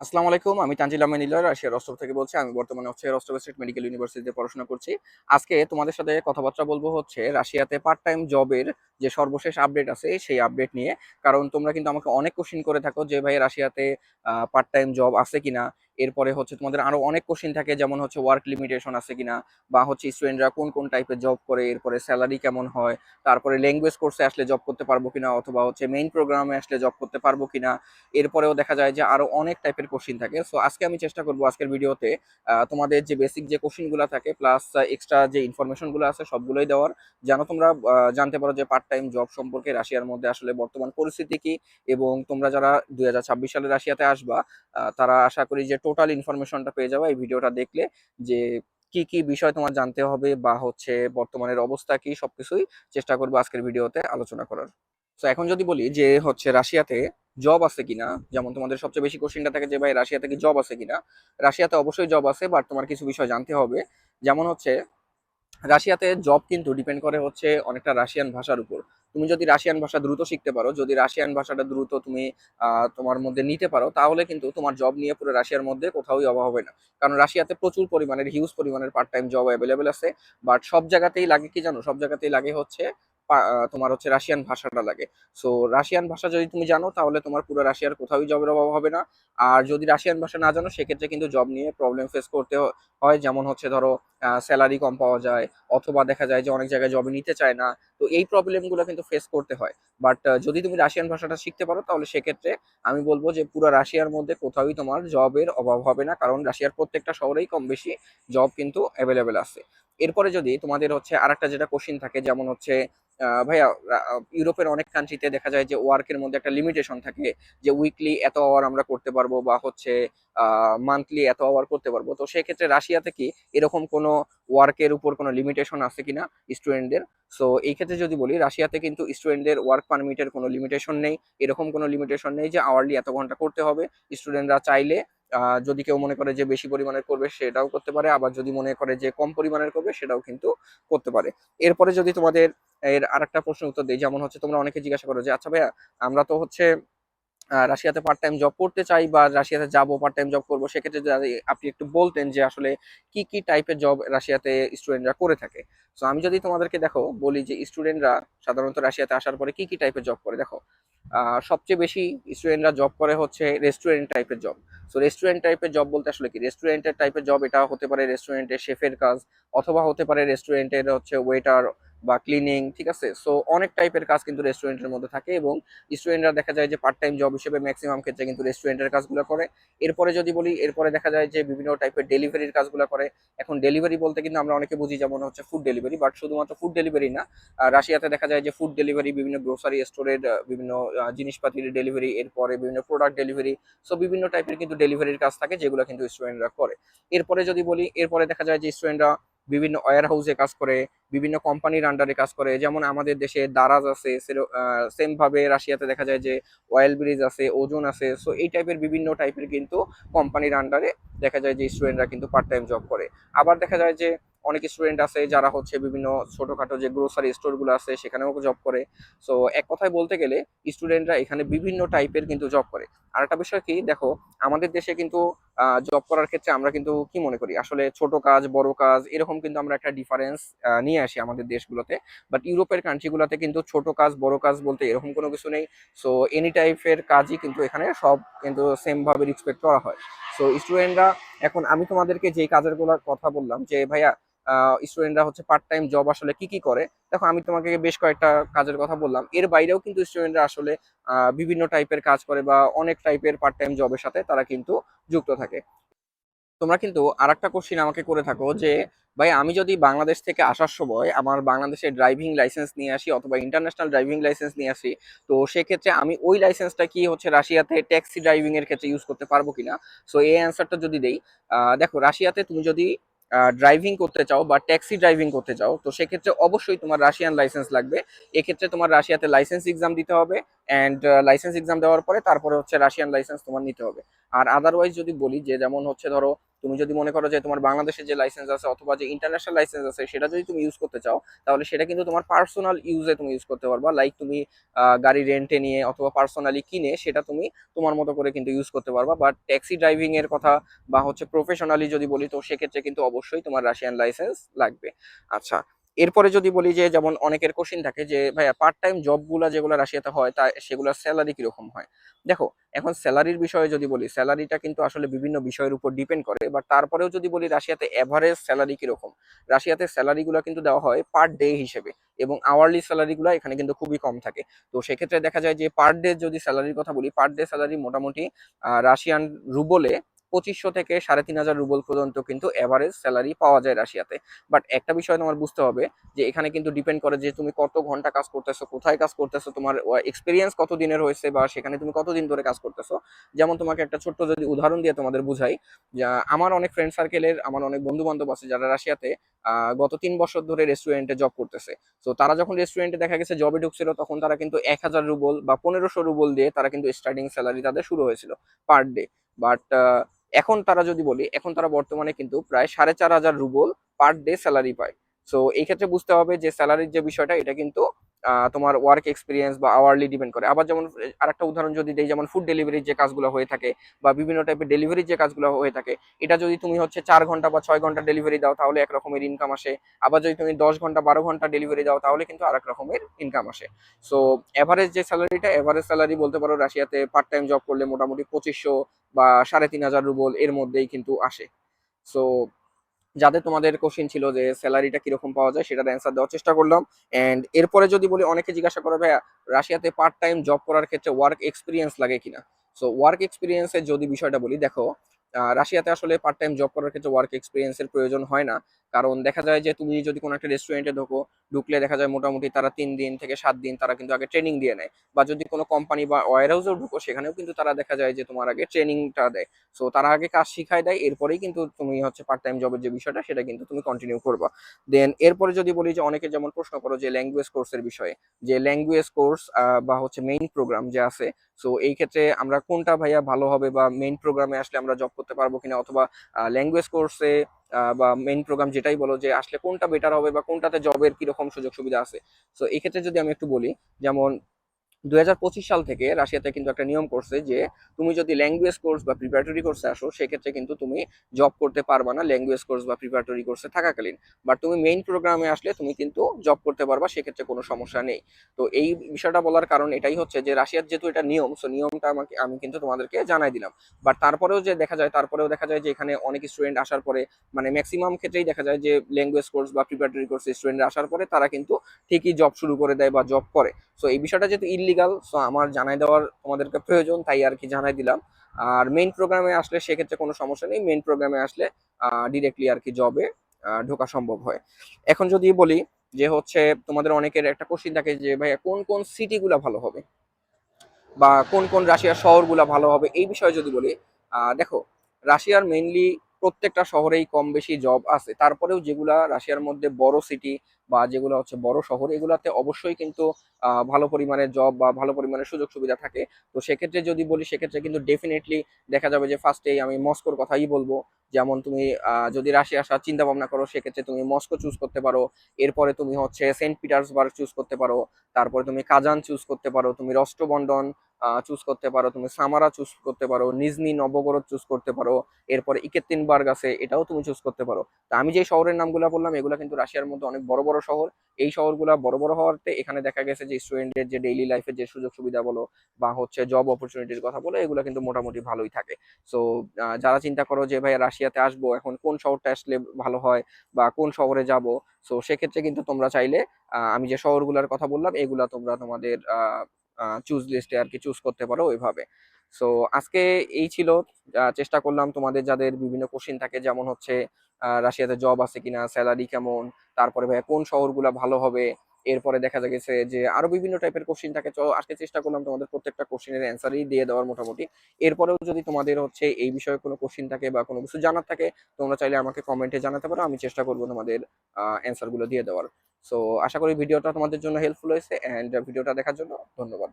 আসসালামু আলাইকুম। আমি তানজিল আহমেদ নিলয় রাশিয়ার রostov থেকে বলছি। আমি বর্তমানে রostov স্টেট মেডিকেল ইউনিভার্সিটিতে পড়াশোনা করছি। আজকে তোমাদের সাথে কথাবার্তা বলবো রাশিয়াতে পার্ট টাইম জবের যে সর্বশেষ আপডেট আছে সেই আপডেট নিয়ে। কারণ তোমরা কিন্তু আমাকে অনেক কোশ্চেন করে থাকো যে ভাই রাশিয়াতে পার্ট টাইম জব আছে কিনা? এরপরে তোমাদের আরো অনেক কোশ্চেন থাকে, যেমন ওয়ার্ক লিমিটেশন আছে কিনা, বা স্টুডেন্টরা কোন কোন টাইপের জব করে, এরপরে স্যালারি কেমন হয়, তারপরে ল্যাঙ্গুয়েজ কোর্সে আসলে জব করতে পারবো কিনা, অথবা মেইন প্রোগ্রামে আসলে জব করতে পারবো কিনা। এরপরেও দেখা যায় যে আরো অনেক টাইপের কোশ্চিন থাকে। সো আজকে আমি চেষ্টা করবো আজকের ভিডিওতে তোমাদের যে বেসিক যে কোশ্চিন গুলো থাকে প্লাস এক্সট্রা যে ইনফরমেশন গুলো আছে সবগুলোই দেওয়ার, যেন তোমরা জানতে পারো যে পার্ট টাইম জব সম্পর্কে রাশিয়ার মধ্যে আসলে বর্তমান পরিস্থিতি কি। এবং তোমরা যারা 2026 সালে রাশিয়াতে আসবা তারা আশা করি যে টোটাল ইনফরমেশনটা পেয়ে যাবে এই ভিডিওটা দেখলে, যে কি কি বিষয় তোমার জানতে হবে বা বর্তমানের অবস্থা কি, সবকিছুই চেষ্টা করবো আজকের ভিডিওতে আলোচনা করার। তো এখন যদি বলি যে রাশিয়াতে জব আছে কিনা, যেমন তোমাদের সবচেয়ে বেশি কোশ্চেনটা থাকে যে ভাই রাশিয়াতে কি জব আছে কিনা। রাশিয়াতে অবশ্যই জব আছে, বাট তোমার কিছু বিষয় জানতে হবে। যেমন রাশিয়াতে জব কিন্তু ডিপেন্ড করে অনেকটা রাশিয়ান ভাষার উপর। তুমি যদি রাশিয়ান ভাষা দ্রুত শিখতে পারো, যদি রাশিয়ান ভাষাটা দ্রুত তুমি তোমার মধ্যে নিতে পারো, তাহলে কিন্তু তোমার জব নিয়ে পুরো রাশিয়ার মধ্যে কোথাওই অভাব হবে না। কারণ রাশিয়াতে প্রচুর পরিমাণের হিউজ পরিমাণের পার্ট টাইম জব অ্যাভেলেবেল আছে। বাট সব জায়গাতেই লাগে কি জানো, সব জায়গাতেই লাগে তোমার রাশিয়ান ভাষাটা লাগে। সো রাশিয়ান ভাষা যদি তুমি জানো তাহলে তোমার পুরো রাশিয়ার কোথাওই জবের অভাব হবে না। আর যদি রাশিয়ান ভাষা না জানো সেক্ষেত্রে কিন্তু জব নিয়ে প্রবলেম ফেস করতে হয়। যেমন ধরো স্যালারি কম পাওয়া যায়, অথবা দেখা যায় যে অনেক জায়গায় জবে নিতে চায় না। তো এই প্রবলেমগুলো কিন্তু ফেস করতে হয়। বাট যদি তুমি রাশিয়ান ভাষাটা শিখতে পারো তাহলে সেক্ষেত্রে আমি বলবো যে পুরো রাশিয়ার মধ্যে কোথাওই তোমার জবের অভাব হবে না, কারণ রাশিয়ার প্রত্যেকটা শহরেই কম বেশি জব কিন্তু অ্যাভেলেবেল আছে। এরপরে যদি তোমাদের আরেকটা যেটা কোশ্চিন থাকে, যেমন ভাইয়া ইউরোপের অনেক কান্ট্রিতে দেখা যায় যে ওয়ার্কের মধ্যে একটা লিমিটেশন থাকে, যে উইকলি এত আওয়ার আমরা করতে পারবো, বা মান্থলি এত আওয়ার করতে পারবো। তো সেক্ষেত্রে রাশিয়াতে কি এরকম কোনো ওয়ার্কের উপর কোনো লিমিটেশন আছে কিনা স্টুডেন্টদের? সো এই ক্ষেত্রে যদি বলি, রাশিয়াতে কিন্তু স্টুডেন্টদের ওয়ার্ক পারমিটের কোনো লিমিটেশন নেই। এরকম কোনো লিমিটেশন নেই যে আওয়ারলি এত ঘন্টা করতে হবে। স্টুডেন্টরা চাইলে যদি কেউ মনে করে যে বেশি পরিমাণের করবে সেটাও করতে পারে, আবার যদি মনে করে যে কম পরিমাণের করবে সেটাও কিন্তু করতে পারে। এরপরে যদি তোমাদের এর আরেকটা প্রশ্ন উত্তর দিই, যেমন তোমরা অনেকে জিজ্ঞাসা করো যে আচ্ছা ভাইয়া, আমরা তো রাশিয়াতে পার্ট টাইম জব করতে চাই বা রাশিয়াতে যাবো পার্ট টাইম জব করবো, সেক্ষেত্রে যদি আপনি একটু বলতেন যে আসলে কি কি টাইপের জব রাশিয়াতে স্টুডেন্টরা করে থাকে। তো আমি যদি তোমাদেরকে বলি যে স্টুডেন্টরা সাধারণত রাশিয়াতে আসার পরে কি কি টাইপের জব করে, দেখো সবচেয়ে বেশি স্টুডেন্টরা জব করে রেস্টুরেন্ট টাইপের জব। সো রেস্টুরেন্ট টাইপের জব বলতে আসলে কি, রেস্টুরেন্টের টাইপের জব এটা হতে পারে রেস্টুরেন্টের শেফের কাজ, অথবা হতে পারে রেস্টুরেন্টের ওয়েটার বা ক্লিনিং, ঠিক আছে। সো অনেক টাইপের কাজ কিন্তু রেস্টুরেন্টের মধ্যে থাকে, এবং স্টুডেন্টরা দেখা যায় যে পার্ট টাইম জব হিসেবে ম্যাক্সিমাম ক্ষেত্রে কিন্তু রেস্টুরেন্টের কাজগুলো করে। এরপরে যদি বলি, এরপরে দেখা যায় যে বিভিন্ন টাইপের ডেলিভারির কাজগুলো করে। এখন ডেলিভারি বলতে কিন্তু আমরা অনেকে বুঝি যেমন ফুড ডেলিভারি, বাট শুধুমাত্র ফুড ডেলিভারি না। রাশিয়াতে দেখা যায় যে ফুড ডেলিভারি, বিভিন্ন গ্রোসারি স্টোরের বিভিন্ন জিনিসপাতির ডেলিভারি, এরপরে বিভিন্ন প্রোডাক্ট ডেলিভারি। সো বিভিন্ন টাইপের কিন্তু ডেলিভারির কাজ থাকে যেগুলো কিন্তু স্টুডেন্টরা করে। এরপরে যদি বলি, এরপরে দেখা যায় যে স্টুডেন্টরা বিভিন্ন ওয়্যার হাউসে কাজ করে, বিভিন্ন কোম্পানির আন্ডারে কাজ করে। যেমন আমাদের দেশে দারাজ আছে, সেম ভাবে রাশিয়াতে দেখা যায় যে অয়েল ব্রিজ আছে, ওজন আছে। সো এই টাইপের বিভিন্ন টাইপের কিন্তু কোম্পানির আন্ডারে দেখা যায় যে স্টুডেন্টরা কিন্তু পার্ট টাইম জব করে। আবার দেখা যায় যে অনেক স্টুডেন্ট আছে যারা বিভিন্ন ছোটখাটো যে গ্রোসারি স্টোর গুলো আছে সেখানেও জব করে। সো এক কথায় বলতে গেলে স্টুডেন্টরা এখানে বিভিন্ন টাইপের কিন্তু জব করে। আর একটা বিষয় কি, দেখো আমাদের দেশে কিন্তু জব করার ক্ষেত্রে আমরা কিন্তু কি মনে করি, আসলে ছোট কাজ বড় কাজ এরকম কিন্তু আমরা একটা ডিফারেন্স নিয়ে আসি আমাদের দেশগুলোতে। বাট ইউরোপের কান্ট্রিগুলোতে কিন্তু ছোট কাজ বড় কাজ বলতে এরকম কোনো কিছু নেই। সো এনি টাইপের কাজই কিন্তু এখানে সব কিন্তু সেম ভাবে রিসপেক্ট করা হয়। সো স্টুডেন্টরা, এখন আমি তোমাদেরকে যে কাজের গুলোর কথা বললাম যে ভাইয়া স্টুডেন্টরা পার্ট টাইম জব আসলে কি কি করে, দেখো আমি তোমাকে বেশ কয়েকটা কাজের কথা বললাম, এর বাইরেও কিন্তু স্টুডেন্টরা আসলে বিভিন্ন টাইপের কাজ করে বা অনেক টাইপের পার্ট টাইম জবের সাথে তারা কিন্তু যুক্ত থাকে। তোমরা কিন্তু আরেকটা কোশ্চিন আমাকে করে থাকো যে ভাই, আমি যদি বাংলাদেশ থেকে আসার সময় আমার বাংলাদেশের ড্রাইভিং লাইসেন্স নিয়ে আসি অথবা ইন্টারন্যাশনাল ড্রাইভিং লাইসেন্স নিয়ে আসি, তো সেক্ষেত্রে আমি ওই লাইসেন্সটা কি রাশিয়াতে ট্যাক্সি ড্রাইভিং এর ক্ষেত্রে ইউজ করতে পারবো কিনা। সো এই অ্যান্সারটা যদি দেই, দেখো রাশিয়াতে তুমি যদি ড্রাইভিং করতে চাও বা ট্যাক্সি ড্রাইভিং করতে চাও, তো সেক্ষেত্রে অবশ্যই তোমার রাশিয়ান লাইসেন্স লাগবে। এক্ষেত্রে তোমার রাশিয়াতে লাইসেন্স এক্সাম দিতে হবে, অ্যান্ড লাইসেন্স এক্সাম দেওয়ার পরে তারপরে রাশিয়ান লাইসেন্স তোমার নিতে হবে। আর আদারওয়াইজ যদি বলি যে যেমন ধরো তুমি যদি মনে করো যে তোমার বাংলাদেশের যে লাইসেন্স আছে অথবা যে ইন্টারন্যাশনাল লাইসেন্স আছে সেটা যদি তুমি ইউজ করতে চাও, তাহলে সেটা কিন্তু তোমার পার্সোনাল ইউজে তুমি ইউজ করতে পারবা। লাইক তুমি গাড়ি রেন্টে নিয়ে অথবা পার্সোনালি কিনে সেটা তুমি তোমার মতো করে কিন্তু ইউজ করতে পারবা। বাট ট্যাক্সি ড্রাইভিং এর কথা বা হচ্ছে প্রফেশনালি যদি বলি, তো সেক্ষেত্রে কিন্তু অবশ্যই তোমার রাশিয়ান লাইসেন্স লাগবে। আচ্ছা, এরপরে যদি বলি যে যেমন অনেকের কোশ্চিন থাকে যে ভাইয়া পার্ট টাইম জবগুলা যেগুলো রাশিয়াতে হয় তা সেগুলোর স্যালারি কিরকম হয়। দেখো, এখন স্যালারির বিষয়ে যদি বলি, স্যালারিটা কিন্তু আসলে বিভিন্ন বিষয়ের উপর ডিপেন্ড করে। বাট তারপরেও যদি বলি রাশিয়াতে এভারেজ স্যালারি কিরকম, রাশিয়াতে স্যালারিগুলো কিন্তু দেওয়া হয় পার ডে হিসেবে, এবং আওয়ারলি স্যালারিগুলো এখানে কিন্তু খুবই কম থাকে। তো সেক্ষেত্রে দেখা যায় যে পার ডে যদি স্যালারির কথা বলি, পার ডে স্যালারি মোটামুটি রাশিয়ান রুবলে 2500 থেকে 3500 রুবল পর্যন্ত কিন্তু এভারেজ স্যালারি পাওয়া যায় রাশিয়াতে। বাট একটা বিষয় তোমার বুঝতে হবে যে এখানে কিন্তু ডিপেন্ড করে যে তুমি কত ঘন্টা কাজ করতেছো, কোথায় কাজ করতেছো, তোমার এক্সপিরিয়েন্স কত দিনের হয়েছে, বা সেখানে তুমি কতদিন ধরে কাজ করতেছো। যেমন তোমাকে একটা ছোট্ট যদি উদাহরণ দিয়ে তোমাদের বুঝাই, যা আমার অনেক ফ্রেন্ড সার্কেলের, আমার অনেক বন্ধু বান্ধব আছে যারা রাশিয়াতে গত 3 বছর ধরে রেস্টুরেন্টে জব করতেছে। তো তারা যখন রেস্টুরেন্টে দেখা গেছে জবে ঢুকছিল, তখন তারা কিন্তু 1000 রুবল বা 1500 রুবল দিয়ে তারা কিন্তু স্টার্টিং স্যালারি তাদের শুরু হয়েছিল পার ডে। বাট এখন তারা যদি বলি, এখন তারা বর্তমানে কিন্তু প্রায় 4500 রুবল পার ডে স্যালারি পায়। সো এই ক্ষেত্রে বুঝতে হবে যে স্যালারির যে বিষয়টা এটা কিন্তু তোমার ওয়ার্ক এক্সপিরিয়েন্স বা আওয়ারলি ডিপেন্ড করে। আবার যেমন আরেকটা উদাহরণ যদি দেই, যেমন ফুড ডেলিভারির যে কাজগুলো হয়ে থাকে বা বিভিন্ন টাইপের ডেলিভারির যে কাজগুলো হয়ে থাকে, এটা যদি তুমি হচ্ছে 4 ঘন্টা বা 6 ঘন্টা ডেলিভারি দাও তাহলে এক রকমের ইনকাম আসে। আবার যদি তুমি 10 ঘন্টা 12 ঘন্টা ডেলিভারি দাও তাহলে কিন্তু আরেক রকমের ইনকাম আসে। সো এভারেজ যে স্যালারিটা, এভারেজ স্যালারি বলতে পারো রাশিয়াতে পার্ট টাইম জব করলে মোটামুটি 2500 বা 3500 রুবল এর মধ্যেই কিন্তু আসে। সো যাদের তোমাদের কোশ্চিন ছিল যে স্যালারিটা কিরকম পাওয়া যায়, সেটার অ্যান্সার দেওয়ার চেষ্টা করলাম। এন্ড এরপরে যদি বলি, অনেকে জিজ্ঞাসা করে ভাইয়া রাশিয়াতে পার্ট টাইম জব করার ক্ষেত্রে ওয়ার্ক এক্সপিরিয়েন্স লাগে কিনা। সো ওয়ার্ক এক্সপিরিয়েন্সের যদি বিষয়টা বলি, দেখো রাশিয়াতে আসলে পার্ট টাইম জব করার ক্ষেত্রে ওয়ার্ক এক্সপিরিয়েন্সের প্রয়োজন হয় না। কারণ দেখা যায় যে তুমি যদি কোনো একটা রেস্টুরেন্টে ঢুকলে দেখা যায় মোটামুটি তারা 3 দিন থেকে 7 দিন তারা কিন্তু আগে ট্রেনিং দিয়ে নেয়। বা যদি কোনো কোম্পানি বা ওয়্যার হাউসেও ঢুকো, সেখানেও কিন্তু তারা দেখা যায় যে তোমার আগে ট্রেনিংটা দেয়। সো তারা আগে কাজ শিখায় দেয়, এরপরেই কিন্তু তুমি হচ্ছে পার্ট টাইম জবের যে বিষয়টা সেটা কিন্তু তুমি কন্টিনিউ করবা। দেন এরপরে যদি বলি যে অনেকে যেমন প্রশ্ন করো যে ল্যাঙ্গুয়েজ কোর্সের বিষয়ে, যে ল্যাঙ্গুয়েজ কোর্স বা হচ্ছে মেইন প্রোগ্রাম যে আছে, সো এই ক্ষেত্রে আমরা কোনটা ভাইয়া ভালো হবে, বা মেইন প্রোগ্রামে আসলে আমরা জব করতে পারবো কিনা, অথবা ল্যাঙ্গুয়েজ কোর্সে বা মেইন প্রোগ্রাম যেটাই বলো, যে আসলে কোনটা বেটার হবে বা কোনটাতে জবের কিরকম সুযোগ সুবিধা আছে। সো এই ক্ষেত্রে যদি আমি একটু বলি, যেমন 2025 সাল থেকে রাশিয়াতে কিন্তু একটা নিয়ম করছে যে তুমি যদি ল্যাঙ্গুয়েজ কোর্স বা প্রিপারেটরি কোর্সে আসো, সেক্ষেত্রে কিন্তু তুমি জব করতে পারবা না ল্যাঙ্গুয়েজ কোর্স বা প্রিপারেটরি কোর্সে থাকাকালীন। বাট তুমি মেইন প্রোগ্রামে আসলে তুমি কিন্তু জব করতে পারবা, সেক্ষেত্রে কোনো সমস্যা নেই। তো এই বিষয়টা বলার কারণ এটাই হচ্ছে যে রাশিয়ার যেহেতু এটা নিয়ম, সো নিয়মটা আমি কিন্তু তোমাদেরকে জানাই দিলাম। বাট তারপরেও দেখা যায় যে এখানে অনেক স্টুডেন্ট আসার পরে, মানে ম্যাক্সিমাম ক্ষেত্রেই দেখা যায় যে ল্যাঙ্গুয়েজ কোর্স বা প্রিপারেটরি কোর্স স্টুডেন্ট আসার পরে তারা কিন্তু ঠিকই জব শুরু করে দেয় বা জব করে। সো এই বিষয়টা যেহেতু ইললিগাল, সো আমার জানাই দেওয়ার তোমাদেরকে প্রয়োজন, তাই আর কি জানাই দিলাম। আর মেইন প্রোগ্রামে আসলে সেক্ষেত্রে কোনো সমস্যা নেই, মেইন প্রোগ্রামে আসলে ডিরেক্টলি আর কি জবে ঢোকা সম্ভব হয়। এখন যদি বলি যে হচ্ছে তোমাদের অনেকের একটা কোশ্চিন থাকে যে ভাইয়া কোন কোন সিটিগুলো ভালো হবে, বা কোন কোন রাশিয়ার শহরগুলো ভালো হবে, এই বিষয়ে যদি বলি, দেখো রাশিয়ার মেইনলি প্রত্যেকটা শহরেই কম বেশি জব আছে। তারপরেও যেগুলা রাশিয়ার মধ্যে বড় সিটি বা যেগুলো হচ্ছে বড় শহর, এগুলাতে অবশ্যই কিন্তু ভালো পরিমাণে জব বা ভালো পরিমাণে সুযোগ সুবিধা থাকে। তো সেক্ষেত্রে যদি বলি, সেক্ষেত্রে কিন্তু ডেফিনেটলি দেখা যাবে যে ফার্স্টেই আমি মস্কোর কথাই বলবো। যেমন তুমি যদি রাশিয়া আসার চিন্তা ভাবনা করো, সেক্ষেত্রে তুমি মস্কো চুজ করতে পারো। এরপরে তুমি হচ্ছে সেন্ট পিটার্সবার্গ চুজ করতে পারো। তারপরে তুমি কাজান চুজ করতে পারো, তুমি রস্টোবন্ডন চুজ করতে পারো, তুমি সামারা চুজ করতে পারো, নিজনি নবগরদ চুজ করতে পারো। এরপরে ইকেতিনবার্গ আছে, এটাও তুমি চুজ করতে পারো। তা আমি যে শহরের নামগুলো বললাম, এগুলো কিন্তু রাশিয়ার মধ্যে অনেক বড় বড় শহর। এই শহরগুলো বড় বড় হওয়াতে এখানে দেখা গেছে যে স্টুডেন্টদের যে ডেইলি লাইফের যে সুযোগ সুবিধা বলো বা হচ্ছে জব অপরচুনিটির কথা বলো, এগুলো কিন্তু মোটামুটি ভালোই থাকে। সো যারা চিন্তা করো যে ভাই রাশিয়াতে আসবো, এখন কোন শহরটা আসলে ভালো হয় বা কোন শহরে যাব, সো সেক্ষেত্রে কিন্তু তোমরা চাইলে আমি যে শহরগুলোর কথা বললাম এগুলা তোমরা তোমাদের চুজ লিস্টে আর কি চুজ করতে পারো ওইভাবে। সো আজকে এই ছিল, চেষ্টা করলাম তোমাদের যাদের বিভিন্ন কোশ্চিন থাকে, যেমন হচ্ছে রাশিয়াতে জব আছে কিনা, স্যালারি কেমন, তারপরে ভাইয়া কোন শহরগুলো ভালো হবে, এরপরে দেখা গেছে যে আরো বিভিন্ন টাইপের কোশ্চিন থাকে। তো আজকে চেষ্টা করলাম তোমাদের প্রত্যেকটা কোশ্চিনের অ্যান্সারই দিয়ে দেওয়ার মোটামুটি। এরপরেও যদি তোমাদের হচ্ছে এই বিষয়ে কোনো কোশ্চিন থাকে বা কোনো কিছু জানার থাকে, তোমরা চাইলে আমাকে কমেন্টে জানাতে পারো, আমি চেষ্টা করবো তোমাদের অ্যান্সার গুলো দিয়ে দেওয়ার। সো আশা করি ভিডিওটা তোমাদের জন্য হেল্পফুল হয়েছে, এন্ড ভিডিওটা দেখার জন্য ধন্যবাদ।